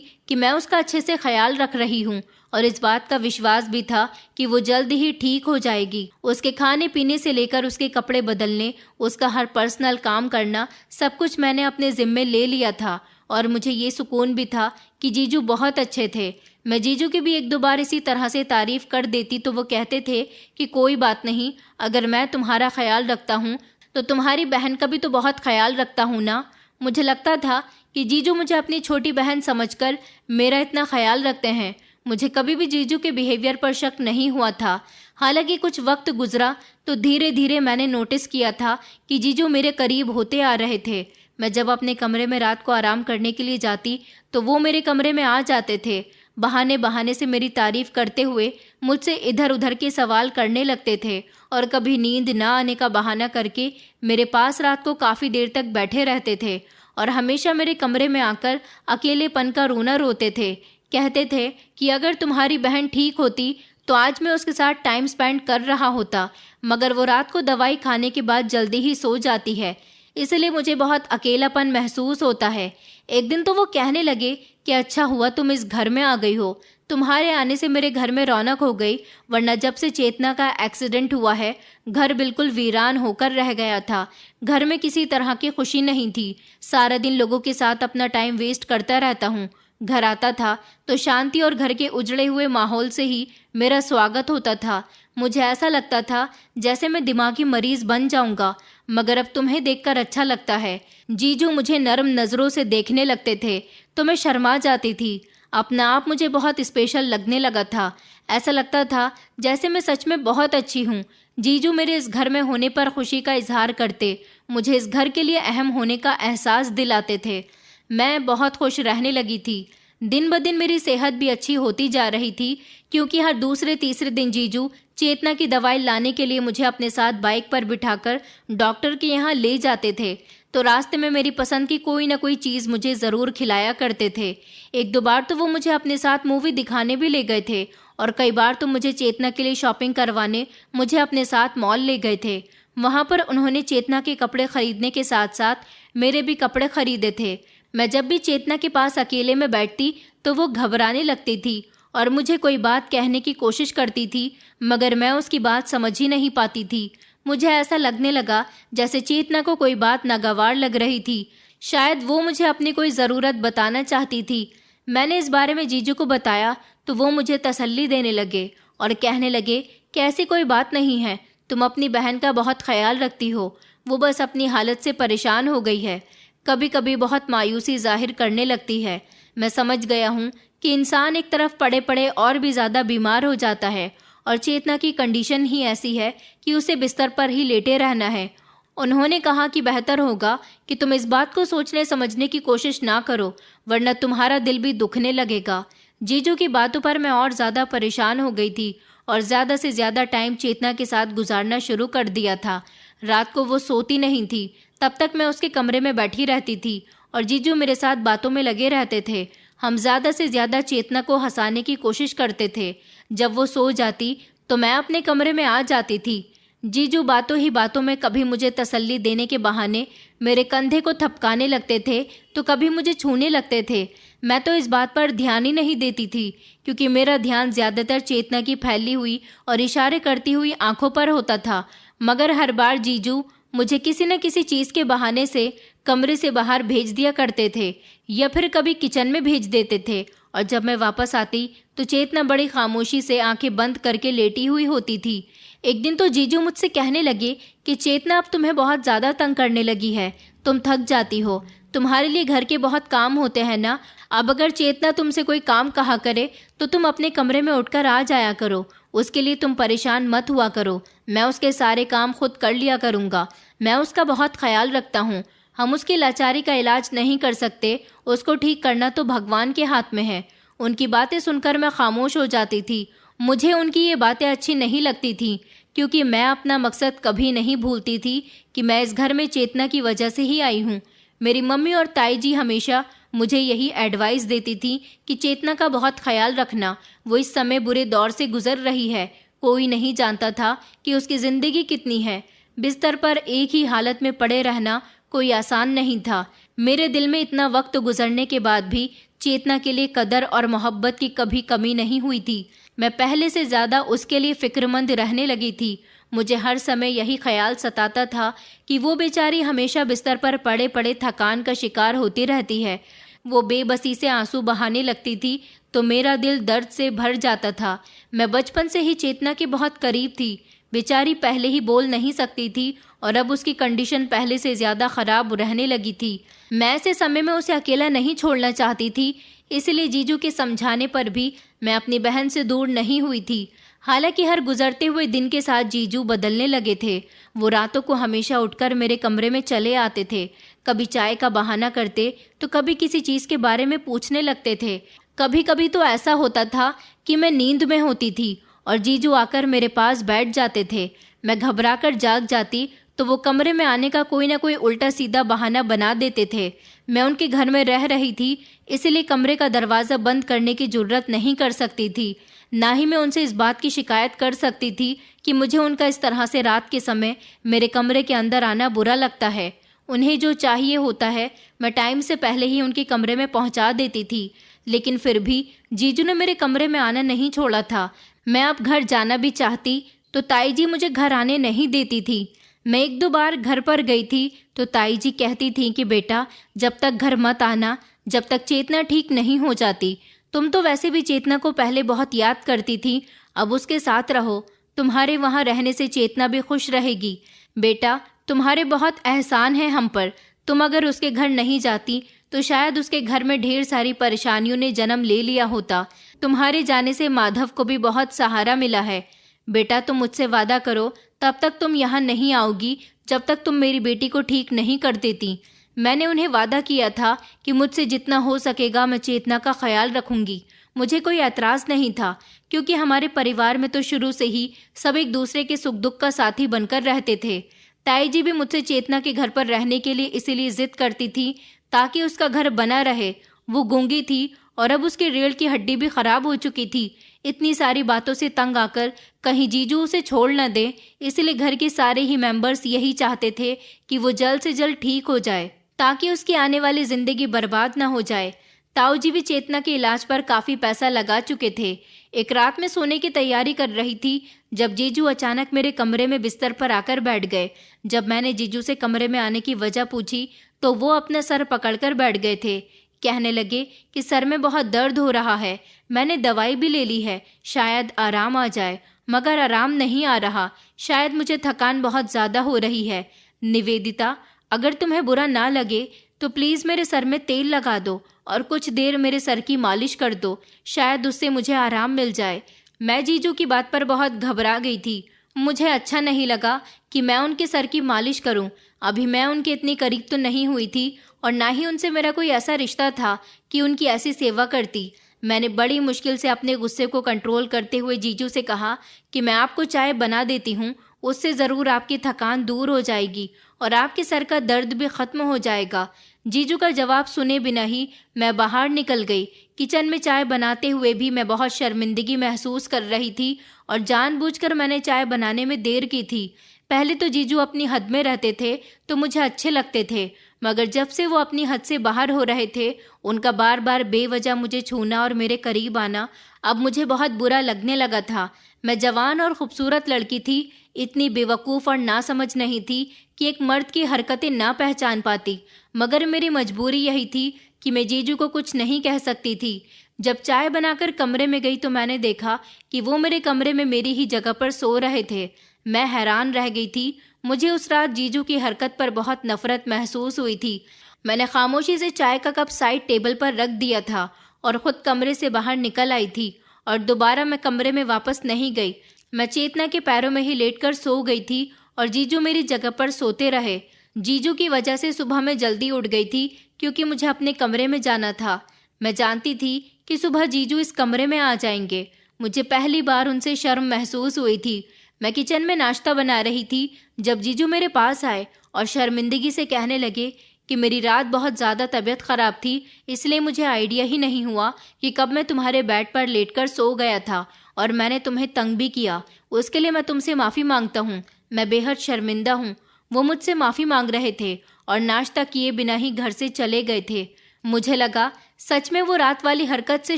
कि मैं उसका अच्छे से ख्याल रख रही हूँ, और इस बात का विश्वास भी था कि वो जल्द ही ठीक हो जाएगी। उसके खाने पीने से लेकर उसके कपड़े बदलने, उसका हर पर्सनल काम करना, सब कुछ मैंने अपने जिम्मे ले लिया था। और मुझे ये सुकून भी था कि जीजू बहुत अच्छे थे। मैं जीजू की भी एक दो बार इसी तरह से तारीफ कर देती तो वो कहते थे कि कोई बात नहीं, अगर मैं तुम्हारा ख्याल रखता हूँ तो तुम्हारी बहन का भी तो बहुत ख्याल रखता हूँ ना। मुझे लगता था कि जीजू मुझे अपनी छोटी बहन समझकर मेरा इतना ख्याल रखते हैं। मुझे कभी भी जीजू के बिहेवियर पर शक नहीं हुआ था। हालांकि कुछ वक्त गुजरा तो धीरे धीरे मैंने नोटिस किया था कि जीजू मेरे करीब होते आ रहे थे। मैं जब अपने कमरे में रात को आराम करने के लिए जाती तो वो मेरे कमरे में आ जाते थे। बहाने बहाने से मेरी तारीफ करते हुए मुझसे इधर उधर के सवाल करने लगते थे, और कभी नींद ना आने का बहाना करके मेरे पास रात को काफ़ी देर तक बैठे रहते थे, और हमेशा मेरे कमरे में आकर अकेलेपन का रोना रोते थे। कहते थे कि अगर तुम्हारी बहन ठीक होती तो आज मैं उसके साथ टाइम स्पेंड कर रहा होता, मगर वो रात को दवाई खाने के बाद जल्दी ही सो जाती है, इसलिए मुझे बहुत अकेलापन महसूस होता है। एक दिन तो वो कहने लगे कि अच्छा हुआ तुम इस घर में आ गई हो, तुम्हारे आने से मेरे घर में रौनक हो गई, वरना जब से चेतना का एक्सीडेंट हुआ है घर बिल्कुल वीरान होकर रह गया था। घर में किसी तरह की खुशी नहीं थी। सारा दिन लोगों के साथ अपना टाइम वेस्ट करता रहता हूँ। घर आता था तो शांति और घर के उजड़े हुए माहौल से ही मेरा स्वागत होता था। मुझे ऐसा लगता था जैसे मैं दिमागी मरीज बन जाऊंगा, मगर अब तुम्हें देखकर अच्छा लगता है। जीजू मुझे नरम नज़रों से देखने लगते थे तो मैं शर्मा जाती थी। अपना आप मुझे बहुत स्पेशल लगने लगा था। ऐसा लगता था जैसे मैं सच में बहुत अच्छी हूँ। जीजू मेरे इस घर में होने पर खुशी का इजहार करते, मुझे इस घर के लिए अहम होने का एहसास दिलाते थे। मैं बहुत खुश रहने लगी थी। दिन ब दिन मेरी सेहत भी अच्छी होती जा रही थी, क्योंकि हर दूसरे तीसरे दिन जीजू चेतना की दवाई लाने के लिए मुझे अपने साथ बाइक पर बिठाकर डॉक्टर के यहाँ ले जाते थे, तो रास्ते में मेरी पसंद की कोई ना कोई चीज़ मुझे ज़रूर खिलाया करते थे। एक दो बार तो वो मुझे अपने साथ मूवी दिखाने भी ले गए थे, और कई बार तो मुझे चेतना के लिए शॉपिंग करवाने मुझे अपने साथ मॉल ले गए थे। वहाँ पर उन्होंने चेतना के कपड़े खरीदने के साथ साथ मेरे भी कपड़े खरीदे थे। मैं जब भी चेतना के पास अकेले में बैठती तो वो घबराने लगती थी और मुझे कोई बात कहने की कोशिश करती थी, मगर मैं उसकी बात समझ ही नहीं पाती थी। मुझे ऐसा लगने लगा जैसे चेतना को कोई बात नागवार लग रही थी। शायद वो मुझे अपनी कोई ज़रूरत बताना चाहती थी। मैंने इस बारे में जीजू को बताया तो वो मुझे तसल्ली देने लगे और कहने लगे कि ऐसी कोई बात नहीं है, तुम अपनी बहन का बहुत ख्याल रखती हो, वो बस अपनी हालत से परेशान हो गई है, कभी कभी बहुत मायूसी जाहिर करने लगती है। मैं समझ गया हूँ कि इंसान एक तरफ पड़े पड़े और भी ज़्यादा बीमार हो जाता है, और चेतना की कंडीशन ही ऐसी है कि उसे बिस्तर पर ही लेटे रहना है। उन्होंने कहा कि बेहतर होगा कि तुम इस बात को सोचने समझने की कोशिश ना करो, वरना तुम्हारा दिल भी दुखने लगेगा। जीजू की बातों पर मैं और ज़्यादा परेशान हो गई थी और ज़्यादा से ज़्यादा टाइम चेतना के साथ गुजारना शुरू कर दिया था। रात को वो सोती नहीं थी, तब तक मैं उसके कमरे में बैठी रहती थी और जीजू मेरे साथ बातों में लगे रहते थे। हम ज़्यादा से ज़्यादा चेतना को हंसाने की कोशिश करते थे। जब वो सो जाती तो मैं अपने कमरे में आ जाती थी। जीजू बातों ही बातों में कभी मुझे तसल्ली देने के बहाने मेरे कंधे को थपकाने लगते थे तो कभी मुझे छूने लगते थे। मैं तो इस बात पर ध्यान ही नहीं देती थी, क्योंकि मेरा ध्यान ज़्यादातर चेतना की फैली हुई और इशारे करती हुई आंखों पर होता था। मगर हर बार जीजू मुझे किसी न किसी चीज़ के बहाने से कमरे से बाहर भेज दिया करते थे, या फिर कभी किचन में भेज देते थे, और जब मैं वापस आती तो चेतना बड़ी खामोशी से आंखें बंद करके लेटी हुई होती थी। एक दिन तो जीजू मुझसे कहने लगे कि चेतना अब तुम्हें बहुत ज़्यादा तंग करने लगी है, तुम थक जाती हो, तुम्हारे लिए घर के बहुत काम होते हैं ना, अब अगर चेतना तुमसे कोई काम कहा करे तो तुम अपने कमरे में उठकर आ जाया करो, उसके लिए तुम परेशान मत हुआ करो, मैं उसके सारे काम खुद कर लिया करूँगा, मैं उसका बहुत ख्याल रखता हूँ, हम उसकी लाचारी का इलाज नहीं कर सकते, उसको ठीक करना तो भगवान के हाथ में है। उनकी बातें सुनकर मैं खामोश हो जाती थी। मुझे उनकी ये बातें अच्छी नहीं लगती थी, क्योंकि मैं अपना मकसद कभी नहीं भूलती थी कि मैं इस घर में चेतना की वजह से ही आई हूँ। मेरी मम्मी और ताई जी हमेशा मुझे यही एडवाइस देती थी कि चेतना का बहुत ख्याल रखना, वो इस समय बुरे दौर से गुजर रही है। कोई नहीं जानता था कि उसकी ज़िंदगी कितनी है। बिस्तर पर एक ही हालत में पड़े रहना कोई आसान नहीं था। मेरे दिल में इतना वक्त गुजरने के बाद भी चेतना के लिए कदर और मोहब्बत की कभी कमी नहीं हुई थी। मैं पहले से ज़्यादा उसके लिए फ़िक्रमंद रहने लगी थी। मुझे हर समय यही ख्याल सताता था कि वो बेचारी हमेशा बिस्तर पर पड़े पड़े थकान का शिकार होती रहती है। वो बेबसी से आंसू बहाने लगती थी तो मेरा दिल दर्द से भर जाता था। मैं बचपन से ही चेतना के बहुत करीब थी। बेचारी पहले ही बोल नहीं सकती थी और अब उसकी कंडीशन पहले से ज़्यादा ख़राब रहने लगी थी। मैं ऐसे समय में उसे अकेला नहीं छोड़ना चाहती थी, इसलिए जीजू के समझाने पर भी मैं अपनी बहन से दूर नहीं हुई थी। हालांकि हर गुजरते हुए दिन के साथ जीजू बदलने लगे थे। वो रातों को हमेशा उठकर मेरे कमरे में चले आते थे। कभी चाय का बहाना करते तो कभी किसी चीज़ के बारे में पूछने लगते थे। कभी कभी तो ऐसा होता था कि मैं नींद में होती थी और जीजू आकर मेरे पास बैठ जाते थे। मैं घबराकर जाग जाती तो वो कमरे में आने का कोई ना कोई उल्टा सीधा बहाना बना देते थे। मैं उनके घर में रह रही थी, इसलिए कमरे का दरवाज़ा बंद करने की जुर्रत नहीं कर सकती थी। ना ही मैं उनसे इस बात की शिकायत कर सकती थी कि मुझे उनका इस तरह से रात के समय मेरे कमरे के अंदर आना बुरा लगता है। उन्हें जो चाहिए होता है मैं टाइम से पहले ही उनके कमरे में पहुंचा देती थी, लेकिन फिर भी जीजू ने मेरे कमरे में आना नहीं छोड़ा था। मैं अब घर जाना भी चाहती तो ताई जी मुझे घर आने नहीं देती थी। मैं एक दो बार घर पर गई थी तो ताई जी कहती थी कि बेटा जब तक घर मत आना, जब तक चेतना ठीक नहीं हो जाती। तुम तो वैसे भी चेतना को पहले बहुत याद करती थी, अब उसके साथ रहो। तुम्हारे वहाँ रहने से चेतना भी खुश रहेगी। बेटा तुम्हारे बहुत एहसान है हम पर। तुम अगर उसके घर नहीं जाती तो शायद उसके घर में ढेर सारी परेशानियों ने जन्म ले लिया होता। तुम्हारे जाने से माधव को भी बहुत सहारा मिला है। बेटा तुम मुझसे वादा करो तब तक तुम यहाँ नहीं आओगी जब तक तुम मेरी बेटी को ठीक नहीं कर देती। मैंने उन्हें वादा किया था कि मुझसे जितना हो सकेगा मैं चेतना का ख्याल रखूंगी। मुझे कोई एतराज़ नहीं था क्योंकि हमारे परिवार में तो शुरू से ही सब एक दूसरे के सुख दुख का साथी बनकर रहते थे। ताई जी भी मुझसे चेतना के घर पर रहने के लिए इसीलिए जिद करती थी ताकि उसका घर बना रहे। वो गूंगी थी और अब उसकी रीढ़ की हड्डी भी खराब हो चुकी थी। इतनी सारी बातों से तंग आकर कहीं जीजू उसे छोड़ न दे, इसलिए घर के सारे ही मेंबर्स यही चाहते थे कि वो जल्द से जल्द ठीक हो जाए ताकि उसकी आने वाली जिंदगी बर्बाद न हो जाए। ताऊ जी भी चेतना के इलाज पर काफ़ी पैसा लगा चुके थे। एक रात में सोने की तैयारी कर रही थी जब जीजू अचानक मेरे कमरे में बिस्तर पर आकर बैठ गए। जब मैंने जीजू से कमरे में आने की वजह पूछी तो वो अपना सर पकड़कर बैठ गए थे। कहने लगे कि सर में बहुत दर्द हो रहा है, मैंने दवाई भी ले ली है, शायद आराम आ जाए, मगर आराम नहीं आ रहा। शायद मुझे थकान बहुत ज़्यादा हो रही है। निवेदिता अगर तुम्हें बुरा ना लगे तो प्लीज़ मेरे सर में तेल लगा दो और कुछ देर मेरे सर की मालिश कर दो, शायद उससे मुझे आराम मिल जाए। मैं जीजू की बात पर बहुत घबरा गई थी। मुझे अच्छा नहीं लगा कि मैं उनके सर की मालिश करूं। अभी मैं उनके इतनी करीब तो नहीं हुई थी और ना ही उनसे मेरा कोई ऐसा रिश्ता था कि उनकी ऐसी सेवा करती। मैंने बड़ी मुश्किल से अपने गुस्से को कंट्रोल करते हुए जीजू से कहा कि मैं आपको चाय बना देती हूँ, उससे ज़रूर आपकी थकान दूर हो जाएगी और आपके सर का दर्द भी ख़त्म हो जाएगा। जीजू का जवाब सुने बिना ही मैं बाहर निकल गई। किचन में चाय बनाते हुए भी मैं बहुत शर्मिंदगी महसूस कर रही थी और जानबूझकर मैंने चाय बनाने में देर की थी। पहले तो जीजू अपनी हद में रहते थे तो मुझे अच्छे लगते थे, मगर जब से वो अपनी हद से बाहर हो रहे थे, उनका बार बार बेवजह मुझे छूना और मेरे करीब आना अब मुझे बहुत बुरा लगने लगा था। मैं जवान और खूबसूरत लड़की थी, इतनी बेवकूफ़ और नासमझ नहीं थी कि एक मर्द की हरकतें ना पहचान पाती, मगर मेरी मजबूरी यही थी कि मैं जीजू को कुछ नहीं कह सकती थी। जब चाय बनाकर कमरे में गई तो मैंने देखा कि वो मेरे कमरे में मेरी ही जगह पर सो रहे थे। मैं हैरान रह गई थी। मुझे उस रात जीजू की हरकत पर बहुत नफरत महसूस हुई थी। मैंने खामोशी से चाय का कप साइड टेबल पर रख दिया था और ख़ुद कमरे से बाहर निकल आई थी और दोबारा मैं कमरे में वापस नहीं गई। मैं चेतना के पैरों में ही लेटकर सो गई थी और जीजू मेरी जगह पर सोते रहे। जीजू की वजह से सुबह मैं जल्दी उठ गई थी क्योंकि मुझे अपने कमरे में जाना था। मैं जानती थी कि सुबह जीजू इस कमरे में आ जाएंगे। मुझे पहली बार उनसे शर्म महसूस हुई थी। मैं किचन में नाश्ता बना रही थी जब जीजू मेरे पास आए और शर्मिंदगी से कहने लगे कि मेरी रात बहुत ज़्यादा तबीयत ख़राब थी, इसलिए मुझे आइडिया ही नहीं हुआ कि कब मैं तुम्हारे बेड पर लेटकर सो गया था और मैंने तुम्हें तंग भी किया। उसके लिए मैं तुमसे माफ़ी मांगता हूँ। मैं बेहद शर्मिंदा हूँ। वो मुझसे माफ़ी मांग रहे थे और नाश्ता किए बिना ही घर से चले गए थे। मुझे लगा सच में वो रात वाली हरकत से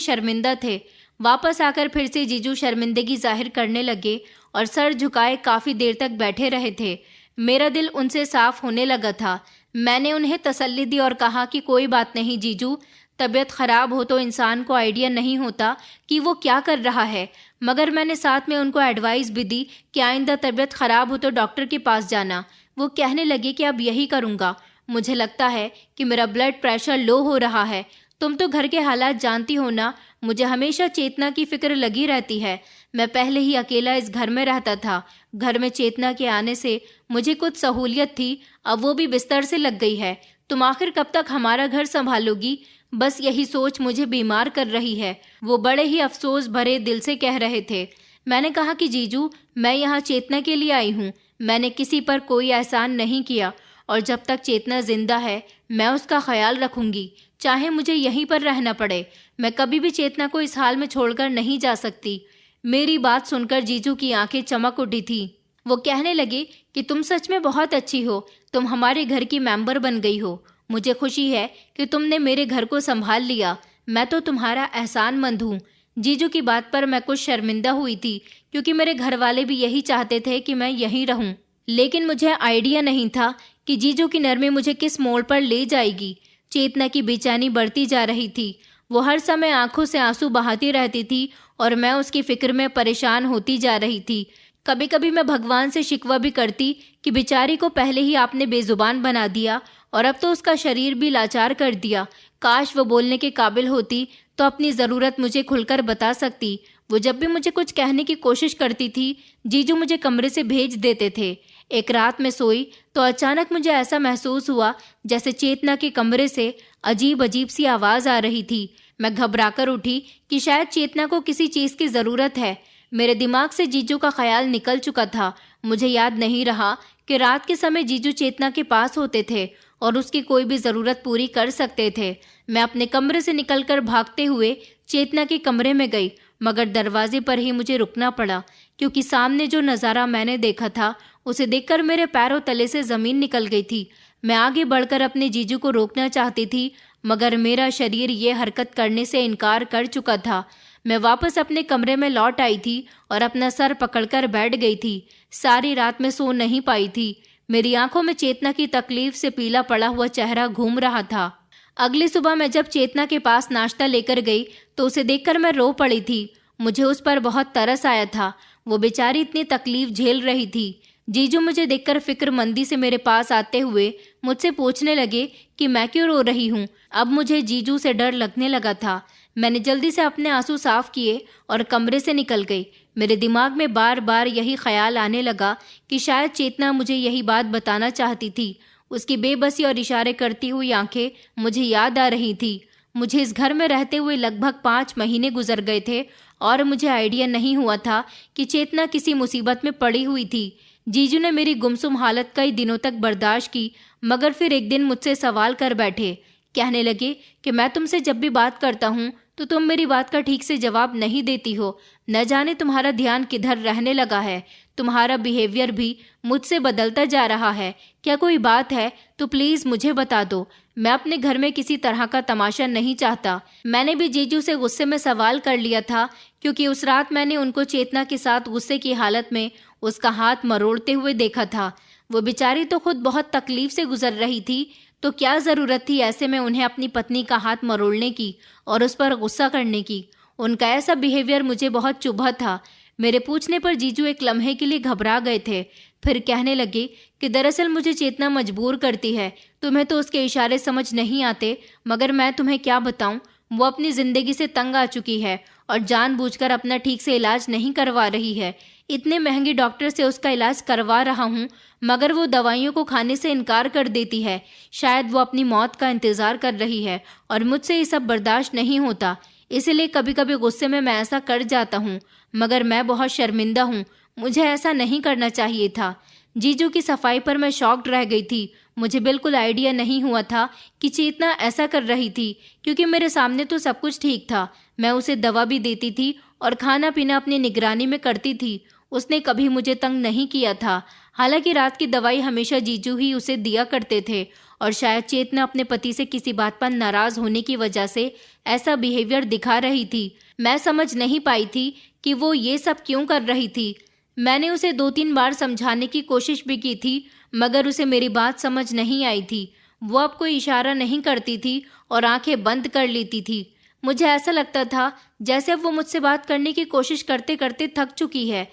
शर्मिंदा थे। वापस आकर फिर से जीजू शर्मिंदगी जाहिर करने लगे और सर झुकाए काफ़ी देर तक बैठे रहे थे। मेरा दिल उनसे साफ होने लगा था। मैंने उन्हें तसल्ली दी और कहा कि कोई बात नहीं जीजू, तबीयत ख़राब हो तो इंसान को आइडिया नहीं होता कि वो क्या कर रहा है। मगर मैंने साथ में उनको एडवाइस भी दी कि आइंदा तबीयत ख़राब हो तो डॉक्टर के पास जाना। वो कहने लगे कि अब यही करूँगा। मुझे लगता है कि मेरा ब्लड प्रेशर लो हो रहा है। तुम तो घर के हालात जानती हो ना, मुझे हमेशा चेतना की फिक्र लगी रहती है। मैं पहले ही अकेला इस घर में रहता था। घर में चेतना के आने से मुझे कुछ सहूलियत थी, अब वो भी बिस्तर से लग गई है। तुम आखिर कब तक हमारा घर संभालोगी? बस यही सोच मुझे बीमार कर रही है। वो बड़े ही अफसोस भरे दिल से कह रहे थे। मैंने कहा कि जीजू, मैं यहाँ चेतना के लिए आई हूँ। मैंने किसी पर कोई एहसान नहीं किया और जब तक चेतना जिंदा है मैं उसका ख्याल रखूंगी, चाहे मुझे यहीं पर रहना पड़े। मैं कभी भी चेतना को इस हाल में छोड़कर नहीं जा सकती। मेरी बात सुनकर जीजू की आंखें चमक उठी थी। वो कहने लगे कि तुम सच में बहुत अच्छी हो। तुम हमारे घर की मेंबर बन गई हो। मुझे खुशी है कि तुमने मेरे घर को संभाल लिया। मैं तो तुम्हारा एहसानमंद हूँ। जीजू की बात पर मैं कुछ शर्मिंदा हुई थी, क्योंकि मेरे घर वाले भी यही चाहते थे कि मैं यहीं रहूं। लेकिन मुझे आइडिया नहीं था कि जीजू की नरमी मुझे किस मोड़ पर ले जाएगी। चेतना की बेचैनी बढ़ती जा रही थी। वो हर समय आंखों से आंसू बहाती रहती थी और मैं उसकी फिक्र में परेशान होती जा रही थी। कभी कभी मैं भगवान से शिकवा भी करती कि बेचारी को पहले ही आपने बेजुबान बना दिया और अब तो उसका शरीर भी लाचार कर दिया। काश वो बोलने के काबिल होती तो अपनी ज़रूरत मुझे खुलकर बता सकती। वो जब भी मुझे कुछ कहने की कोशिश करती थी, जीजू मुझे कमरे से भेज देते थे। एक रात में सोई तो अचानक मुझे ऐसा महसूस हुआ जैसे चेतना के कमरे से अजीब अजीब सी आवाज़ आ रही थी। मैं घबराकर उठी कि शायद चेतना को किसी चीज़ की ज़रूरत है। मेरे दिमाग से जीजू का ख्याल निकल चुका था। मुझे याद नहीं रहा कि रात के समय जीजू चेतना के पास होते थे और उसकी कोई भी ज़रूरत पूरी कर सकते थे। मैं अपने कमरे से निकलकर भागते हुए चेतना के कमरे में गई, मगर दरवाजे पर ही मुझे रुकना पड़ा, क्योंकि सामने जो नज़ारा मैंने देखा था उसे देखकर मेरे पैरों तले से ज़मीन निकल गई थी। मैं आगे बढ़कर अपने जीजू को रोकना चाहती थी, मगर मेरा शरीर ये हरकत करने से इनकार कर चुका था। मैं वापस अपने कमरे में लौट आई थी और अपना सर पकड़कर बैठ गई थी। सारी रात मैं सो नहीं पाई थी। मेरी आंखों में चेतना की तकलीफ से पीला पड़ा हुआ चेहरा घूम रहा था। अगली सुबह मैं जब चेतना के पास नाश्ता लेकर गई तो उसे देखकर मैं रो पड़ी थी। मुझे उस पर बहुत तरस आया था। वो बेचारी इतनी तकलीफ झेल रही थी। जीजू मुझे देखकर फिक्रमंदी से मेरे पास आते हुए मुझसे पूछने लगे कि मैं क्यों रो रही हूँ। अब मुझे जीजू से डर लगने लगा था। मैंने जल्दी से अपने आंसू साफ किए और कमरे से निकल गई। मेरे दिमाग में बार बार यही ख्याल आने लगा कि शायद चेतना मुझे यही बात बताना चाहती थी। उसकी बेबसी और इशारे करती हुई आंखें मुझे याद आ रही थी। मुझे इस घर में रहते हुए लगभग 5 महीने गुजर गए थे और मुझे आइडिया नहीं हुआ था कि चेतना किसी मुसीबत में पड़ी हुई थी। जीजू ने मेरी गुमसुम हालत कई दिनों तक बर्दाश्त की, मगर फिर एक दिन मुझसे सवाल कर बैठे। कहने लगे कि मैं तुमसे जब भी बात करता हूँ तो तुम मेरी बात का ठीक से जवाब नहीं देती हो। न जाने तुम्हारा ध्यान किधर रहने लगा है। तुम्हारा बिहेवियर भी मुझसे बदलता जा रहा है। क्या कोई बात है तो प्लीज़ मुझे बता दो। मैं अपने घर में किसी तरह का तमाशा नहीं चाहता। मैंने भी जीजू से गुस्से में सवाल कर लिया था, क्योंकि उस रात मैंने उनको चेतना के साथ गुस्से की हालत में उसका हाथ मरोड़ते हुए देखा था। वो बेचारी तो खुद बहुत तकलीफ से गुजर रही थी, तो क्या ज़रूरत थी ऐसे में उन्हें अपनी पत्नी का हाथ मरोड़ने की और उस पर गुस्सा करने की। उनका ऐसा बिहेवियर मुझे बहुत चुभा था। मेरे पूछने पर जीजू एक लम्हे के लिए घबरा गए थे। फिर कहने लगे कि दरअसल मुझे चेतना मजबूर करती है। तुम्हें तो उसके इशारे समझ नहीं आते, मगर मैं तुम्हें क्या बताऊं। वो अपनी ज़िंदगी से तंग आ चुकी है और जानबूझकर अपना ठीक से इलाज नहीं करवा रही है। इतने महंगे डॉक्टर से उसका इलाज करवा रहा हूँ, मगर वो दवाइयों को खाने से इनकार कर देती है। शायद वो अपनी मौत का इंतज़ार कर रही है और मुझसे ये सब बर्दाश्त नहीं होता। इसलिए कभी कभी गुस्से में मैं ऐसा कर जाता हूँ, मगर मैं बहुत शर्मिंदा हूँ। मुझे ऐसा नहीं करना चाहिए था। जीजू की सफाई पर मैं शॉक्ड रह गई थी। मुझे बिल्कुल आइडिया नहीं हुआ था कि चेतना ऐसा कर रही थी, क्योंकि मेरे सामने तो सब कुछ ठीक था। मैं उसे दवा भी देती थी और खाना पीना अपनी निगरानी में करती थी। उसने कभी मुझे तंग नहीं किया था। हालांकि रात की दवाई हमेशा जीजू ही उसे दिया करते थे और शायद चेतना अपने पति से किसी बात पर नाराज होने की वजह से ऐसा बिहेवियर दिखा रही थी। मैं समझ नहीं पाई थी कि वो ये सब क्यों कर रही थी। मैंने उसे 2-3 बार समझाने की कोशिश भी की थी, मगर उसे मेरी बात समझ नहीं आई थी। वो अब कोई इशारा नहीं करती थी और आंखें बंद कर लेती थी। मुझे ऐसा लगता था जैसे वो मुझसे बात करने की कोशिश करते करते थक चुकी है।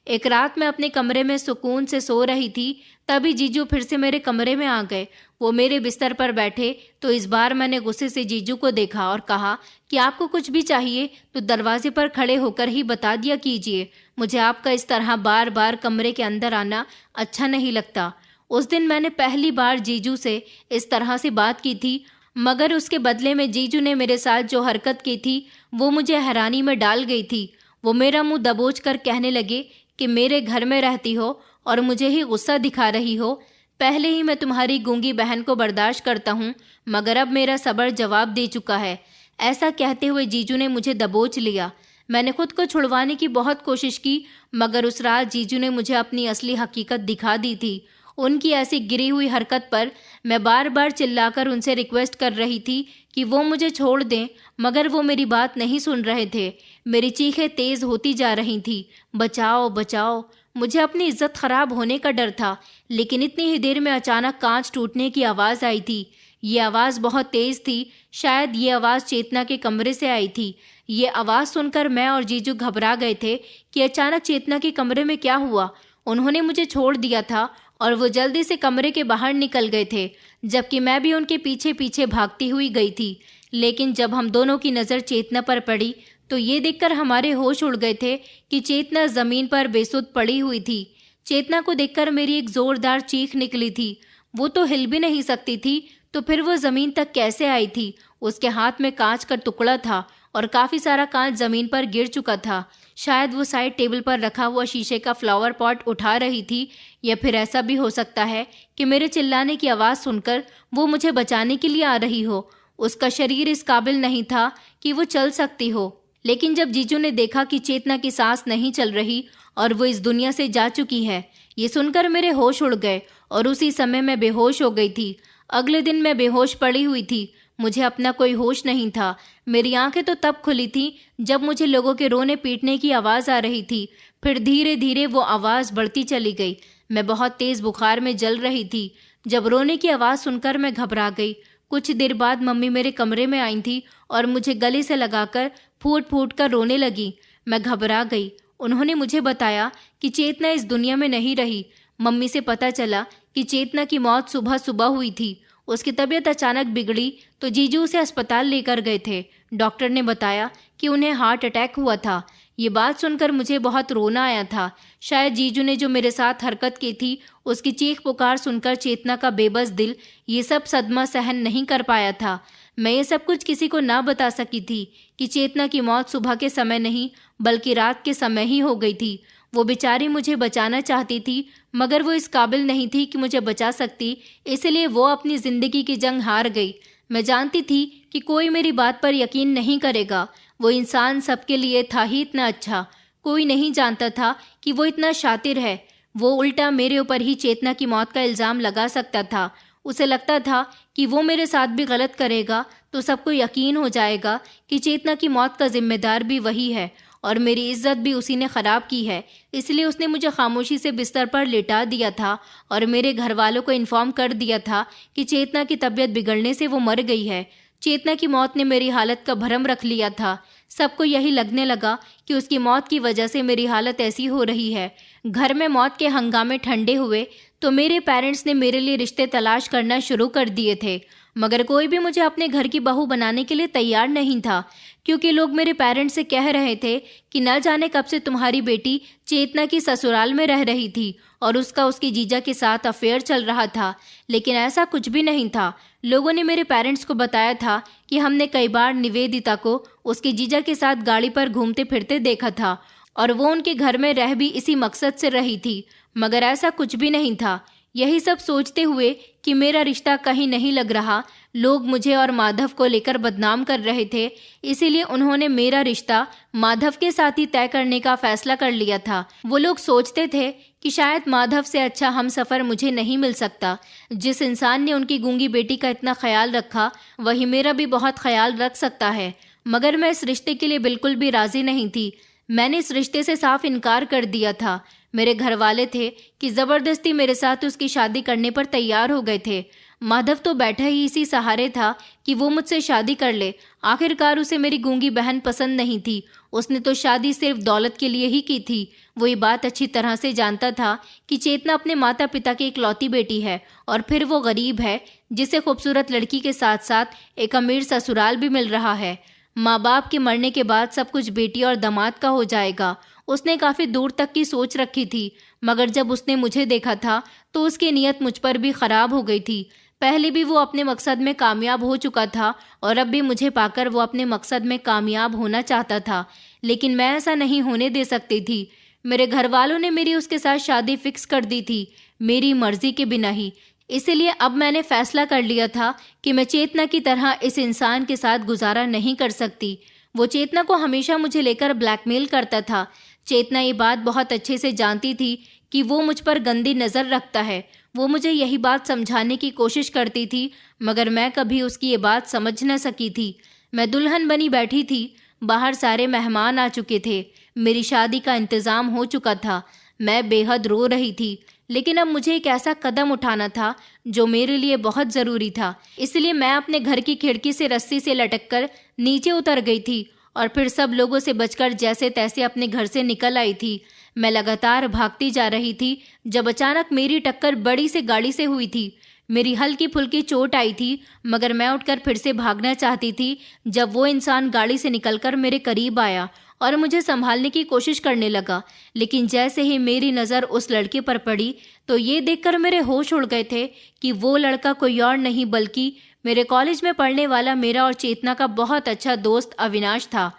एक रात मैं अपने कमरे में सुकून से सो रही थी, तभी जीजू फिर से मेरे कमरे में आ गए। वो मेरे बिस्तर पर बैठे तो इस बार मैंने गुस्से से जीजू को देखा और कहा कि आपको कुछ भी चाहिए तो दरवाजे पर खड़े होकर ही बता दिया कीजिए। मुझे आपका इस तरह बार बार कमरे के अंदर आना अच्छा नहीं लगता। उस दिन मैंने पहली बार जीजू से इस तरह से बात की थी, मगर उसके बदले में जीजू ने मेरे साथ जो हरकत की थी वो मुझे हैरानी में डाल गई थी। वो मेरा मुंह दबोच कर कहने लगे कि मेरे घर में रहती हो और मुझे ही गुस्सा दिखा रही हो। पहले ही मैं तुम्हारी गूंगी बहन को बर्दाश्त करता हूँ, मगर अब मेरा सब्र जवाब दे चुका है। ऐसा कहते हुए जीजू ने मुझे दबोच लिया। मैंने खुद को छुड़वाने की बहुत कोशिश की, मगर उस रात जीजू ने मुझे अपनी असली हकीकत दिखा दी थी। उनकी ऐसी गिरी हुई हरकत पर मैं बार बार चिल्लाकर उनसे रिक्वेस्ट कर रही थी कि वो मुझे छोड़ दें, मगर वो मेरी बात नहीं सुन रहे थे। मेरी चीखें तेज होती जा रही थी, बचाओ बचाओ। मुझे अपनी इज्जत खराब होने का डर था, लेकिन इतनी ही देर में अचानक कांच टूटने की आवाज़ आई थी। ये आवाज़ बहुत तेज थी। शायद ये आवाज़ चेतना के कमरे से आई थी। ये आवाज़ सुनकर मैं और जीजू घबरा गए थे कि अचानक चेतना के कमरे में क्या हुआ। उन्होंने मुझे छोड़ दिया था और वो जल्दी से कमरे के बाहर निकल गए थे, जबकि मैं भी उनके पीछे पीछे भागती हुई गई थी। लेकिन जब हम दोनों की नज़र चेतना पर पड़ी तो ये देखकर हमारे होश उड़ गए थे कि चेतना ज़मीन पर बेसुध पड़ी हुई थी। चेतना को देखकर मेरी एक ज़ोरदार चीख निकली थी। वो तो हिल भी नहीं सकती थी, तो फिर वो ज़मीन तक कैसे आई थी? उसके हाथ में कांच का टुकड़ा था और काफ़ी सारा कांच ज़मीन पर गिर चुका था। शायद वो साइड टेबल पर रखा हुआ शीशे का फ्लावर पॉट उठा रही थी, या फिर ऐसा भी हो सकता है कि मेरे चिल्लाने की आवाज़ सुनकर वो मुझे बचाने के लिए आ रही हो। उसका शरीर इस काबिल नहीं था कि वो चल सकती हो। लेकिन जब जीजू ने देखा कि चेतना की सांस नहीं चल रही और वो इस दुनिया से जा चुकी है, ये सुनकर मेरे होश उड़ गए और उसी समय मैं बेहोश हो गई थी। अगले दिन मैं बेहोश पड़ी हुई थी। मुझे अपना कोई होश नहीं था। मेरी आंखें तो तब खुली थी जब मुझे लोगों के रोने पीटने की आवाज़ आ रही थी। फिर धीरे धीरे वो आवाज़ बढ़ती चली गई। मैं बहुत तेज़ बुखार में जल रही थी। जब रोने की आवाज़ सुनकर मैं घबरा गई। कुछ देर बाद मम्मी मेरे कमरे में आई थी और मुझे गले से लगाकर फूट फूट कर रोने लगी। मैं घबरा गई। उन्होंने मुझे बताया कि चेतना इस दुनिया में नहीं रही। मम्मी से पता चला कि चेतना की मौत सुबह सुबह हुई थी। उसकी तबीयत अचानक बिगड़ी तो जीजू उसे अस्पताल लेकर गए थे। डॉक्टर ने बताया कि उन्हें हार्ट अटैक हुआ था। ये बात सुनकर मुझे बहुत रोना आया था। शायद जीजू ने जो मेरे साथ हरकत की थी, उसकी चीख पुकार सुनकर चेतना का बेबस दिल ये सब सदमा सहन नहीं कर पाया था। मैं ये सब कुछ किसी को ना बता सकी थी कि चेतना की मौत सुबह के समय नहीं बल्कि रात के समय ही हो गई थी। वो बेचारी मुझे बचाना चाहती थी, मगर वो इस काबिल नहीं थी कि मुझे बचा सकती, इसलिए वो अपनी ज़िंदगी की जंग हार गई। मैं जानती थी कि कोई मेरी बात पर यकीन नहीं करेगा। वो इंसान सबके लिए था ही इतना अच्छा। कोई नहीं जानता था कि वो इतना शातिर है। वो उल्टा मेरे ऊपर ही चेतना की मौत का इल्ज़ाम लगा सकता था। उसे लगता था कि वो मेरे साथ भी गलत करेगा तो सबको यकीन हो जाएगा कि चेतना की मौत का जिम्मेदार भी वही है और मेरी इज्जत भी उसी ने ख़राब की है। इसलिए उसने मुझे खामोशी से बिस्तर पर लेटा दिया था और मेरे घर वालों को इन्फॉर्म कर दिया था कि चेतना की तबीयत बिगड़ने से वो मर गई है। चेतना की मौत ने मेरी हालत का भरम रख लिया था। सबको यही लगने लगा कि उसकी मौत की वजह से मेरी हालत ऐसी हो रही है। घर में मौत के हंगामे ठंडे हुए तो मेरे पेरेंट्स ने मेरे लिए रिश्ते तलाश करना शुरू कर दिए थे, मगर कोई भी मुझे अपने घर की बहू बनाने के लिए तैयार नहीं था, क्योंकि लोग मेरे पेरेंट्स से कह रहे थे कि न जाने कब से तुम्हारी बेटी चेतना की ससुराल में रह रही थी और उसका उसकी जीजा के साथ अफेयर चल रहा था। लेकिन ऐसा कुछ भी नहीं था। लोगों ने मेरे पेरेंट्स को बताया था कि हमने कई बार निवेदिता को उसके जीजा के साथ गाड़ी पर घूमते फिरते देखा था और वो उनके घर में रह भी इसी मकसद से रही थी, मगर ऐसा कुछ भी नहीं था। यही सब सोचते हुए कि मेरा रिश्ता कहीं नहीं लग रहा, लोग मुझे और माधव को लेकर बदनाम कर रहे थे, इसीलिए उन्होंने मेरा रिश्ता माधव के साथ ही तय करने का फैसला कर लिया था। वो लोग सोचते थे कि शायद माधव से अच्छा हम सफ़र मुझे नहीं मिल सकता। जिस इंसान ने उनकी गूंगी बेटी का इतना ख्याल रखा, वही मेरा भी बहुत ख्याल रख सकता है। मगर मैं इस रिश्ते के लिए बिल्कुल भी राज़ी नहीं थी। मैंने इस रिश्ते से साफ इनकार कर दिया था। मेरे घर वाले थे कि ज़बरदस्ती मेरे साथ उसकी शादी करने पर तैयार हो गए थे। माधव तो बैठा ही इसी सहारे था कि वो मुझसे शादी कर ले। आखिरकार उसे मेरी गूंगी बहन पसंद नहीं थी। उसने तो शादी सिर्फ दौलत के लिए ही की थी। वो ये बात अच्छी तरह से जानता था कि चेतना अपने माता पिता की इकलौती बेटी है, और फिर वो गरीब है जिसे खूबसूरत लड़की के साथ साथ एक अमीर ससुराल भी मिल रहा है। माँ बाप के मरने के बाद सब कुछ बेटी और दामाद का हो जाएगा। उसने काफ़ी दूर तक की सोच रखी थी, मगर जब उसने मुझे देखा था तो उसकी नीयत मुझ पर भी ख़राब हो गई थी। पहले भी वो अपने मकसद में कामयाब हो चुका था और अब भी मुझे पाकर वो अपने मकसद में कामयाब होना चाहता था, लेकिन मैं ऐसा नहीं होने दे सकती थी। मेरे घर वालों ने मेरी उसके साथ शादी फिक्स कर दी थी, मेरी मर्जी के बिना ही। इसीलिए अब मैंने फैसला कर लिया था कि मैं चेतना की तरह इस इंसान के साथ गुजारा नहीं कर सकती। वो चेतना को हमेशा मुझे लेकर ब्लैकमेल करता था। चेतना ये बात बहुत अच्छे से जानती थी कि वो मुझ पर गंदी नज़र रखता है। वो मुझे यही बात समझाने की कोशिश करती थी, मगर मैं कभी उसकी ये बात समझ न सकी थी। मैं दुल्हन बनी बैठी थी, बाहर सारे मेहमान आ चुके थे, मेरी शादी का इंतज़ाम हो चुका था। मैं बेहद रो रही थी, लेकिन अब मुझे एक ऐसा कदम उठाना था जो मेरे लिए बहुत ज़रूरी था। इसलिए मैं अपने घर की खिड़की से रस्सी से लटककर नीचे उतर गई थी और फिर सब लोगों से बचकर जैसे तैसे अपने घर से निकल आई थी। मैं लगातार भागती जा रही थी जब अचानक मेरी टक्कर बड़ी से गाड़ी से हुई थी। मेरी हल्की फुल्की चोट आई थी, मगर मैं उठकर फिर से भागना चाहती थी जब वो इंसान गाड़ी से निकलकर मेरे करीब आया और मुझे संभालने की कोशिश करने लगा। लेकिन जैसे ही मेरी नज़र उस लड़के पर पड़ी तो ये देखकर मेरे होश उड़ गए थे कि वो लड़का कोई और नहीं बल्कि मेरे कॉलेज में पढ़ने वाला मेरा और चेतना का बहुत अच्छा दोस्त अविनाश था।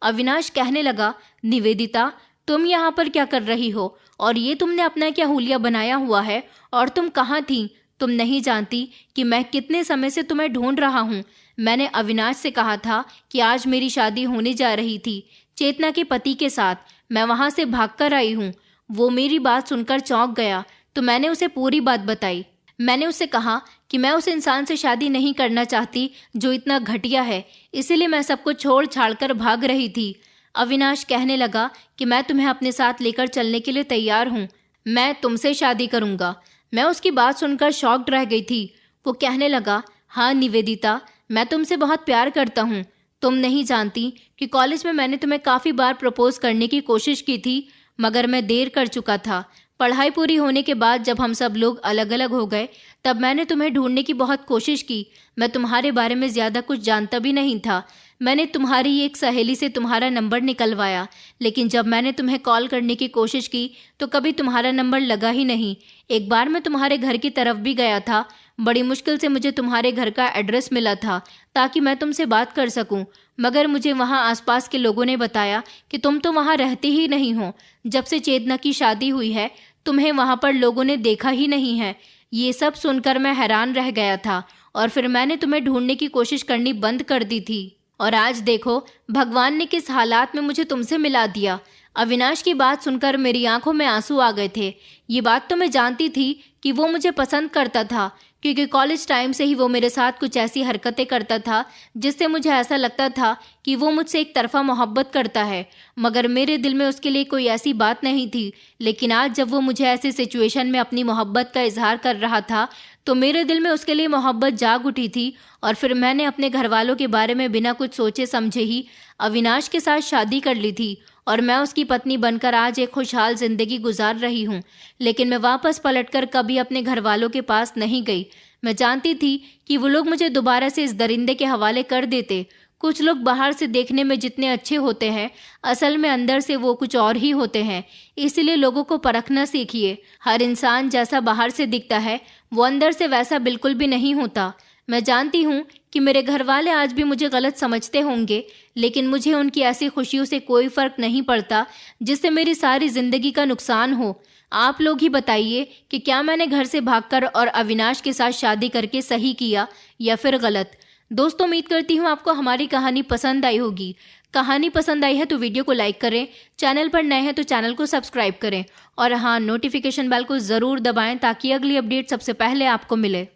अविनाश कहने लगा, निवेदिता, तुम यहाँ पर क्या कर रही हो? और ये तुमने अपना क्या हुलिया बनाया हुआ है? और तुम कहाँ थी? तुम नहीं जानती कि मैं कितने समय से तुम्हें ढूंढ रहा हूँ। मैंने अविनाश से कहा था कि आज मेरी शादी होने जा रही थी चेतना के पति के साथ। मैं वहाँ से भागकर आई हूँ। वो मेरी बात सुनकर चौंक गया तो मैंने उसे पूरी बात बताई। मैंने उससे कहा कि मैं उस इंसान से शादी नहीं करना चाहती जो इतना घटिया है, इसीलिए मैं सब कुछ छोड़ छाड़ कर भाग रही थी। अविनाश कहने लगा कि मैं तुम्हें अपने साथ लेकर चलने के लिए तैयार हूँ, मैं तुमसे शादी करूँगा। मैं उसकी बात सुनकर शॉक्ड रह गई थी। वो कहने लगा, हाँ निवेदिता, मैं तुमसे बहुत प्यार करता हूँ। तुम नहीं जानती कि कॉलेज में मैंने तुम्हें काफ़ी बार प्रपोज करने की कोशिश की थी, मगर मैं देर कर चुका था। पढ़ाई पूरी होने के बाद जब हम सब लोग अलग अलग हो गए तब मैंने तुम्हें ढूंढने की बहुत कोशिश की। मैं तुम्हारे बारे में ज़्यादा कुछ जानता भी नहीं था। मैंने तुम्हारी एक सहेली से तुम्हारा नंबर निकलवाया, लेकिन जब मैंने तुम्हें कॉल करने की कोशिश की तो कभी तुम्हारा नंबर लगा ही नहीं। एक बार मैं तुम्हारे घर की तरफ भी गया था। बड़ी मुश्किल से मुझे तुम्हारे घर का एड्रेस मिला था ताकि मैं तुमसे बात कर सकूं, मगर मुझे वहां आसपास के लोगों ने बताया कि तुम तो वहां रहते ही नहीं हो। जब से चेतना की शादी हुई है तुम्हें वहां पर लोगों ने देखा ही नहीं है। ये सब सुनकर मैं हैरान रह गया था और फिर मैंने तुम्हें ढूंढने की कोशिश करनी बंद कर दी थी। और आज देखो भगवान ने किस हालात में मुझे तुमसे मिला दिया। अविनाश की बात सुनकर मेरी आंखों में आंसू आ गए थे। ये बात तो मैं जानती थी कि वो मुझे पसंद करता था, क्योंकि कॉलेज टाइम से ही वो मेरे साथ कुछ ऐसी हरकतें करता था जिससे मुझे ऐसा लगता था कि वो मुझसे एक तरफा मोहब्बत करता है, मगर मेरे दिल में उसके लिए कोई ऐसी बात नहीं थी। लेकिन आज जब वो मुझे ऐसी सिचुएशन में अपनी मोहब्बत का इजहार कर रहा था तो मेरे दिल में उसके लिए मोहब्बत जाग उठी थी और फिर मैंने अपने घर वालों के बारे में बिना कुछ सोचे समझे ही अविनाश के साथ शादी कर ली थी और मैं उसकी पत्नी बनकर आज एक खुशहाल जिंदगी गुजार रही हूँ। लेकिन मैं वापस पलटकर कभी अपने घर वालों के पास नहीं गई। मैं जानती थी कि वो लोग मुझे दोबारा से इस दरिंदे के हवाले कर देते। कुछ लोग बाहर से देखने में जितने अच्छे होते हैं असल में अंदर से वो कुछ और ही होते हैं। इसलिए लोगों को परखना सीखिए। हर इंसान जैसा बाहर से दिखता है वो अंदर से वैसा बिल्कुल भी नहीं होता। मैं जानती हूँ कि मेरे घर वाले आज भी मुझे गलत समझते होंगे, लेकिन मुझे उनकी ऐसी खुशियों से कोई फर्क नहीं पड़ता जिससे मेरी सारी जिंदगी का नुकसान हो। आप लोग ही बताइए कि क्या मैंने घर से भागकर और अविनाश के साथ शादी करके सही किया या फिर गलत। दोस्तों, उम्मीद करती हूँ आपको हमारी कहानी पसंद आई होगी। कहानी पसंद आई है तो वीडियो को लाइक करें, चैनल पर नए हैं तो चैनल को सब्सक्राइब करें और हाँ, नोटिफिकेशन बेल को ज़रूर दबाएं ताकि अगली अपडेट सबसे पहले आपको मिले।